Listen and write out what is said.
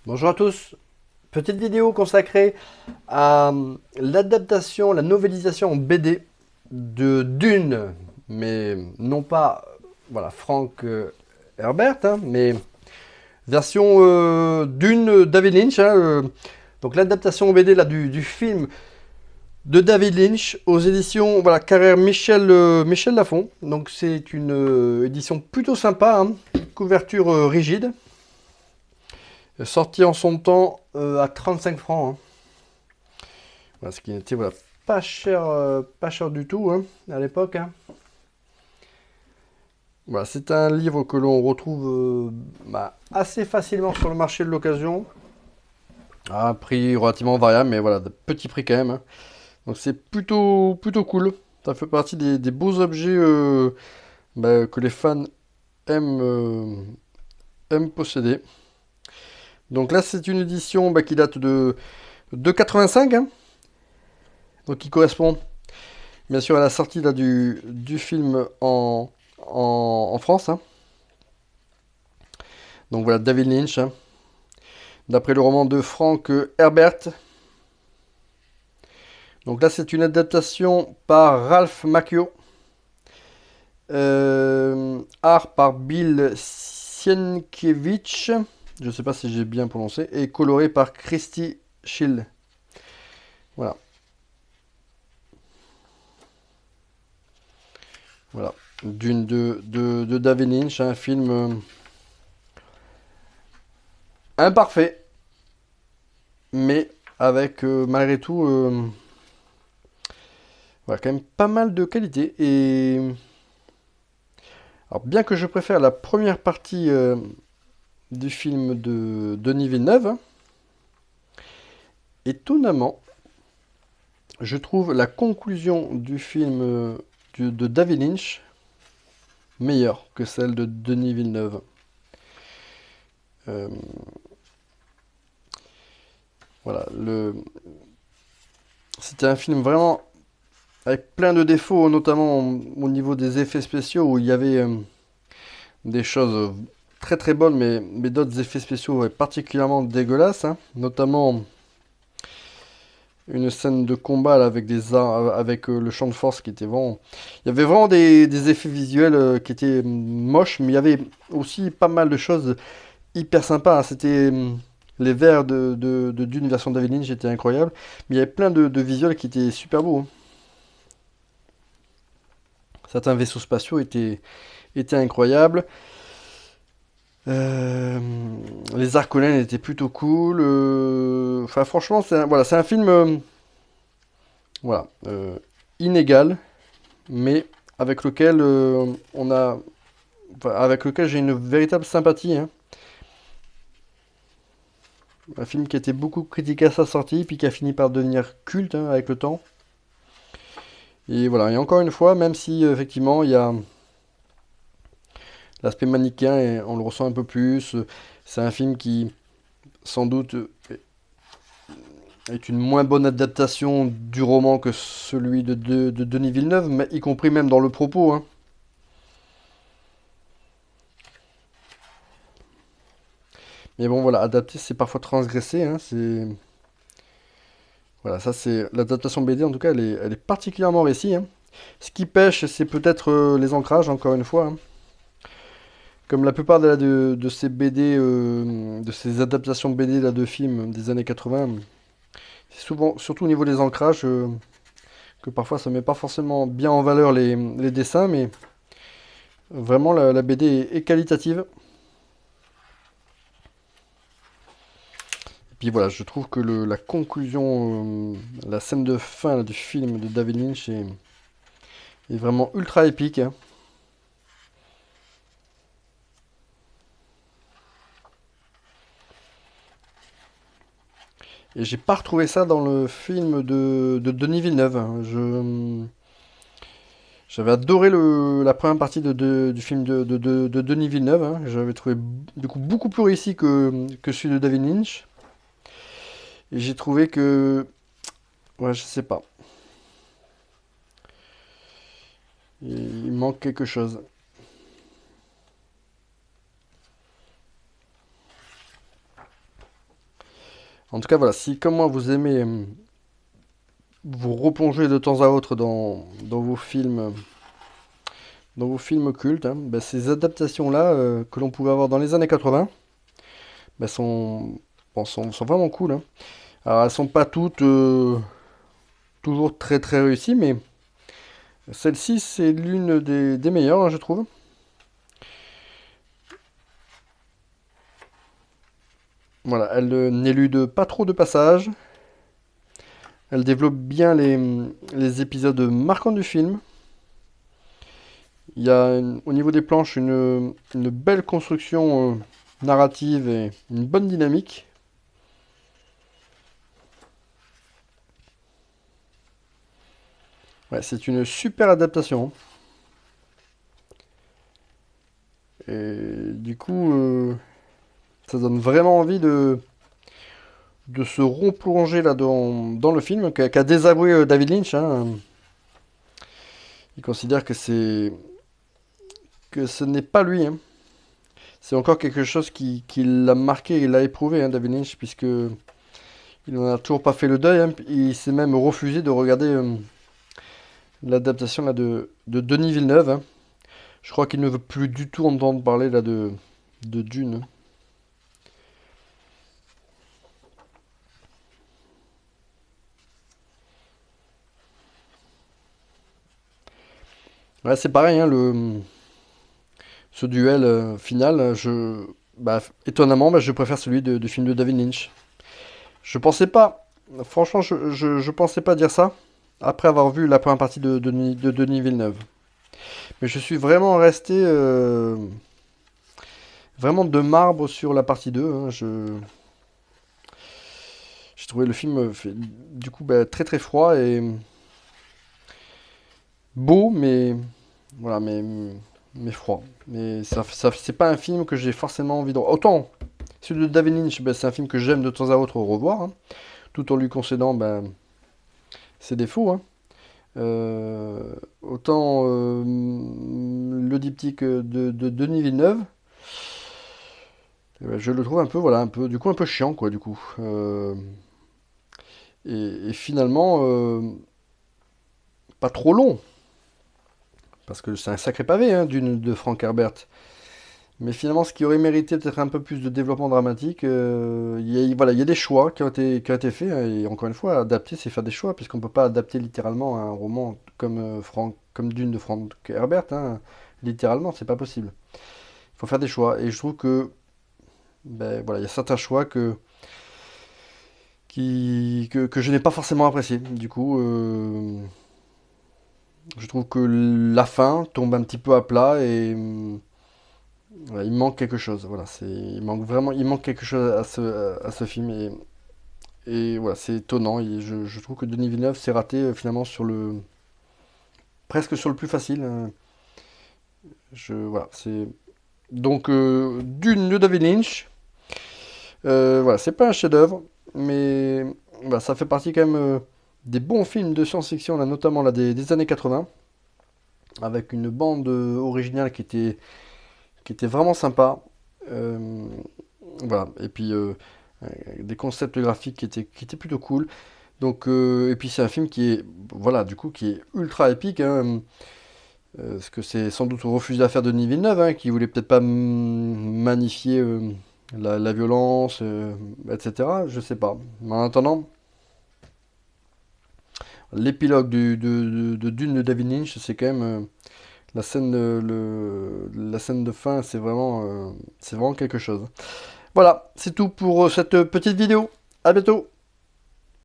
Bonjour à tous. Petite vidéo consacrée à l'adaptation, la novélisation en BD de Dune, mais non pas voilà Frank Herbert, hein, mais version Dune David Lynch. Donc l'adaptation en BD là, du film de David Lynch aux éditions voilà Carrère Michel Lafon. Donc c'est une édition plutôt sympa, hein, couverture rigide. Sorti en son temps à 35 francs. Hein. Voilà, ce qui n'était voilà, pas cher du tout hein, à l'époque. Hein. Voilà, c'est un livre que l'on retrouve assez facilement sur le marché de l'occasion. À un prix relativement variable, mais voilà, de petits prix quand même. Hein. Donc c'est plutôt cool. Ça fait partie des beaux objets que les fans aiment, aiment posséder. Donc là, c'est une édition qui date de 85, hein, donc qui correspond bien sûr à la sortie là, du film en France. Hein. Donc voilà, David Lynch, hein, d'après le roman de Frank Herbert. Donc là, c'est une adaptation par Ralph Macchio, art par Bill Sienkiewicz, je ne sais pas si j'ai bien prononcé, et coloré par Christy Schill. Voilà, voilà. D'une de David Lynch, un film imparfait, mais avec malgré tout voilà, quand même pas mal de qualité. Et alors, bien que je préfère la première partie du film de Denis Villeneuve, hein, étonnamment, je trouve la conclusion du film de David Lynch meilleure que celle de Denis Villeneuve. Euh, voilà, c'était un film vraiment avec plein de défauts, notamment au niveau des effets spéciaux, où il y avait des choses très bonnes, mais d'autres effets spéciaux particulièrement dégueulasses, hein, notamment une scène de combat là, avec avec le champ de force qui était vraiment. Il y avait vraiment des effets visuels qui étaient moches, mais il y avait aussi pas mal de choses hyper sympas. Hein. C'était les vers d'une version David Lynch étaient incroyables, mais il y avait plein de visuels qui étaient super beaux. Hein. Certains vaisseaux spatiaux étaient incroyables. Euh, les Arcolènes étaient plutôt cool. Enfin, franchement, voilà, c'est un film voilà, inégal, mais avec lequel avec lequel j'ai une véritable sympathie. Hein. Un film qui a été beaucoup critiqué à sa sortie, puis qui a fini par devenir culte hein, avec le temps. Et voilà, et encore une fois, même si effectivement il y a l'aspect manichéen et on le ressent un peu plus, c'est un film qui sans doute est une moins bonne adaptation du roman que celui de Denis Villeneuve, mais y compris même dans le propos. Hein. Mais bon, voilà, adapter, c'est parfois transgresser. Hein, c'est voilà, ça c'est l'adaptation BD en tout cas, elle est particulièrement réussie. Hein. Ce qui pêche, c'est peut-être les ancrages, encore une fois. Hein. Comme la plupart de ces BD, de ces adaptations BD là, de films des années 80, c'est souvent, surtout au niveau des ancrages, que parfois ça met pas forcément bien en valeur les dessins, mais vraiment la BD est qualitative. Et puis voilà, je trouve que la conclusion, la scène de fin là, du film de David Lynch est vraiment ultra épique. Hein. Et j'ai pas retrouvé ça dans le film de Denis Villeneuve. Hein. J'avais adoré la première partie du film de Denis Villeneuve. Hein. J'avais trouvé du coup beaucoup plus réussi que celui de David Lynch. Et j'ai trouvé que, ouais, je sais pas, il manque quelque chose. En tout cas, voilà, si comme moi vous aimez vous replonger de temps à autre dans vos films cultes, hein, bah, ces adaptations-là que l'on pouvait avoir dans les années 80, bah, sont vraiment cool, hein. Alors elles sont pas toutes toujours très très réussies, mais celle-ci c'est l'une des meilleures, hein, je trouve. Voilà, elle n'élude pas trop de passages. Elle développe bien les épisodes marquants du film. Il y a au niveau des planches une belle construction narrative et une bonne dynamique. Ouais, c'est une super adaptation. Et du coup, ça donne vraiment envie de se replonger là dans le film, qu'a désavoué David Lynch, hein. Il considère que ce n'est pas lui, hein. C'est encore quelque chose qui l'a marqué et l'a éprouvé, hein, David Lynch, puisque il n'en a toujours pas fait le deuil, hein. Il s'est même refusé de regarder l'adaptation là de Denis Villeneuve, hein. Je crois qu'il ne veut plus du tout entendre parler là de Dune. Ouais, c'est pareil, hein, ce duel final, étonnamment, bah, je préfère celui du film de David Lynch. Je pensais pas, franchement, je pensais pas dire ça après avoir vu la première partie de Denis Villeneuve. Mais je suis vraiment resté vraiment de marbre sur la partie 2, hein. J'ai trouvé le film du coup bah, très très froid et beau, mais voilà, mais froid. Mais c'est pas un film que j'ai forcément envie de... Autant, celui de David Lynch, bah, c'est un film que j'aime de temps à autre revoir, hein, tout en lui concédant bah, ses défauts, hein. Autant le diptyque de Denis Villeneuve, je le trouve un peu, voilà, un peu, du coup, un peu chiant, quoi, du coup. Et finalement, pas trop long, parce que c'est un sacré pavé, hein, de Frank Herbert. Mais finalement, ce qui aurait mérité peut-être un peu plus de développement dramatique, voilà, il y a des choix qui ont été faits, hein, et encore une fois, adapter, c'est faire des choix, puisqu'on ne peut pas adapter littéralement un roman comme Dune de Frank Herbert, hein, littéralement, c'est pas possible. Il faut faire des choix, et je trouve que, ben, voilà, il y a certains choix que je n'ai pas forcément appréciés. Du coup, je trouve que la fin tombe un petit peu à plat et ouais, il manque quelque chose. Voilà, il manque vraiment, il manque quelque chose à ce film et voilà, c'est étonnant. Je trouve que Denis Villeneuve s'est raté finalement presque sur le plus facile, hein. Voilà, c'est donc Dune de David Lynch. Voilà, c'est pas un chef-d'œuvre, mais voilà, ça fait partie quand même des bons films de science-fiction, là, notamment là, des années 80, avec une bande originale qui était vraiment sympa. Euh, voilà, et puis des concepts graphiques qui étaient plutôt cool. Donc, et puis c'est un film qui est, voilà, du coup, qui est ultra épique, hein, parce que c'est sans doute refusé à faire de Denis Villeneuve, hein, qui voulait peut-être pas magnifier la violence, etc. Je sais pas. Mais en attendant, l'épilogue de Dune de David Lynch, c'est quand même la scène de fin, c'est vraiment quelque chose. Voilà, c'est tout pour cette petite vidéo. À bientôt.